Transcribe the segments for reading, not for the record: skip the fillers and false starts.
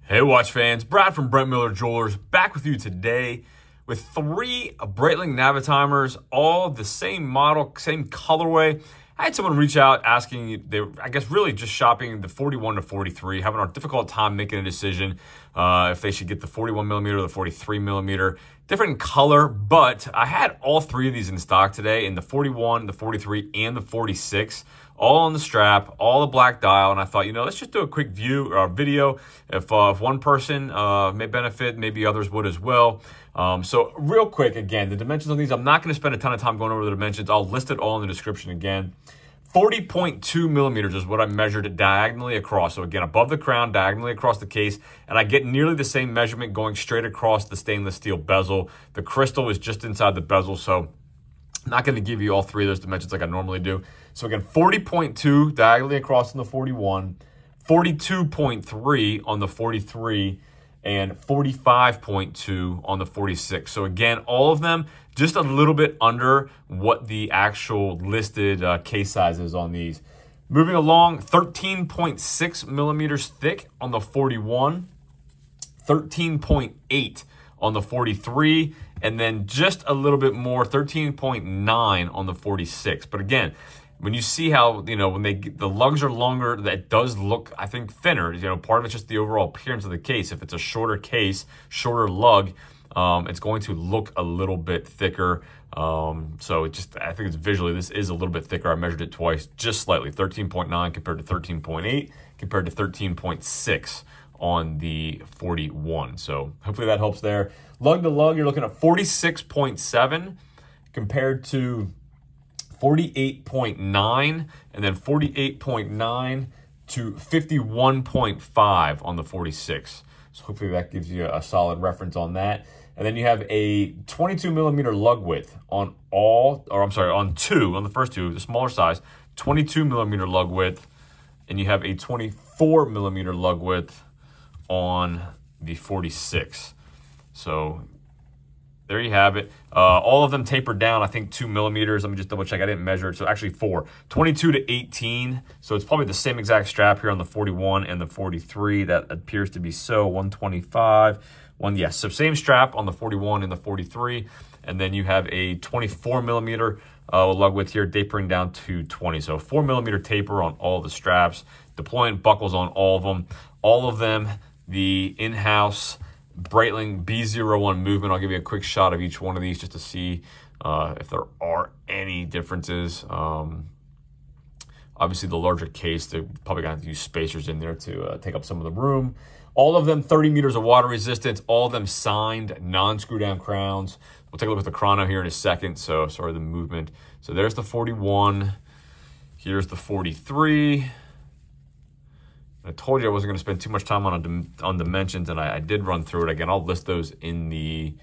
Hey watch fans, Brad from Brent Miller Jewelers back with you today with 3 Breitling Navitimers, all the same model, same colorway. I had someone reach out asking, I guess really just shopping the 41 to 43, having a difficult time making a decision if they should get the 41 millimeter or the 43 millimeter. Different color, but I had all 3 of these in stock today in the 41, the 43, and the 46. All on the strap, all the black dial, and I thought, let's just do a quick video. If one person may benefit, maybe others would as well. So real quick, again, the dimensions on these, I'm not going to spend a ton of time going over the dimensions. I'll list it all in the description again. 40.2 millimeters is what I measured it diagonally across. So again, above the crown, diagonally across the case, and I get nearly the same measurement going straight across the stainless steel bezel. The crystal is just inside the bezel, so I'm not going to give you all 3 of those dimensions like I normally do. So again, 40.2 diagonally across on the 41, 42.3 on the 43, and 45.2 on the 46. So again, all of them just a little bit under what the actual listed case size is on these. Moving along, 13.6 millimeters thick on the 41, 13.8 on the 43, and then just a little bit more, 13.9 on the 46. But again, when you see how, when the lugs are longer, that does look, I think, thinner. Part of it's just the overall appearance of the case. If it's a shorter case, shorter lug, it's going to look a little bit thicker. So I think it's visually, this is a little bit thicker. I measured it twice, just slightly, 13.9 compared to 13.8, compared to 13.6 on the 41. So hopefully that helps there. Lug to lug, you're looking at 46.7 compared to 48.9, and then 48.9 to 51.5 on the 46. So hopefully that gives you a solid reference on that. And then you have a 22 millimeter lug width on the first 2, the smaller size, 22 millimeter lug width, and you have a 24 millimeter lug width on the 46. So there you have it. All of them tapered down, I think 2 millimeters. Let me just double check. I didn't measure it. So actually 4. 22 to 18. So it's probably the same exact strap here on the 41 and the 43. That appears to be so. 125. Yes. So same strap on the 41 and the 43. And then you have a 24 millimeter lug width here, tapering down to 20. So 4 millimeter taper on all the straps. Deployment buckles on all of them. All of them, the in-house Breitling B01 movement. I'll give you a quick shot of each one of these just to see if there are any differences. Obviously, the larger case, they're probably going to have to use spacers in there to take up some of the room. All of them 30 meters of water resistance. All of them signed, non-screw down crowns. We'll take a look at the chrono here in a second. So sorry, the movement. So there's the 41. Here's the 43. I told you I wasn't going to spend too much time on dimensions, and I did run through it. Again, I'll list those in the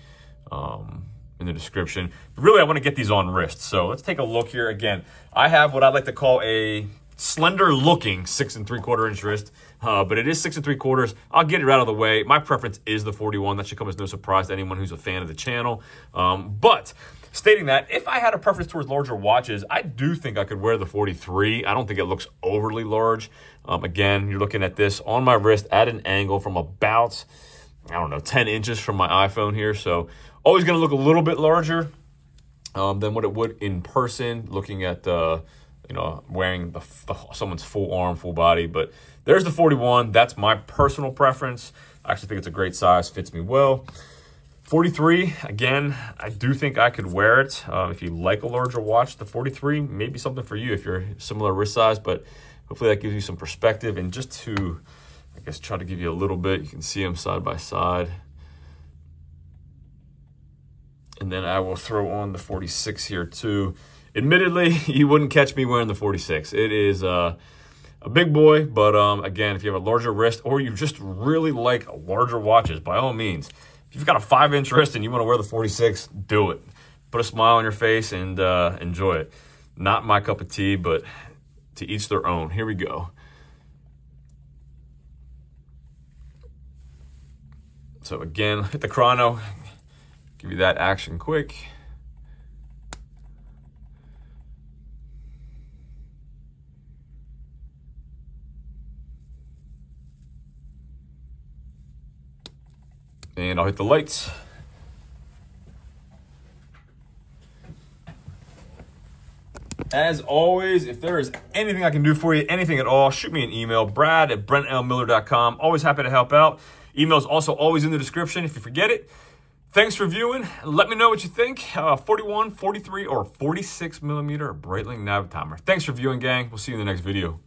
description. But really, I want to get these on wrist. So let's take a look here. Again, I have what I like to call a slender-looking 6 3/4 inch wrist, but it is 6 3/4. I'll get it out of the way. My preference is the 41. That should come as no surprise to anyone who's a fan of the channel. But stating that, if I had a preference towards larger watches, I do think I could wear the 43. I don't think it looks overly large. Again, you're looking at this on my wrist at an angle from about, 10 inches from my iPhone here. So always going to look a little bit larger than what it would in person, looking at, wearing someone's full arm, full body. But there's the 41. That's my personal preference. I actually think it's a great size, fits me well. 43, again, I do think I could wear it. If you like a larger watch, the 43 may be something for you if you're similar wrist size, but hopefully that gives you some perspective. And just to, I guess, try to give you a little bit, you can see them side by side. And then I will throw on the 46 here too. Admittedly, you wouldn't catch me wearing the 46. It is a big boy, but again, if you have a larger wrist or you just really like larger watches, by all means, if you've got a 5-inch wrist and you want to wear the 46, do it. Put a smile on your face and enjoy it. Not my cup of tea, but to each their own. Here we go. So again, hit the chrono. Give you that action quick. And I'll hit the lights. As always, if there is anything I can do for you, anything at all, shoot me an email, brad@brentlmiller.com. Always happy to help out. Email's also always in the description if you forget it. Thanks for viewing. Let me know what you think. 41, 43, or 46 millimeter Breitling Navitimer. Thanks for viewing, gang. We'll see you in the next video.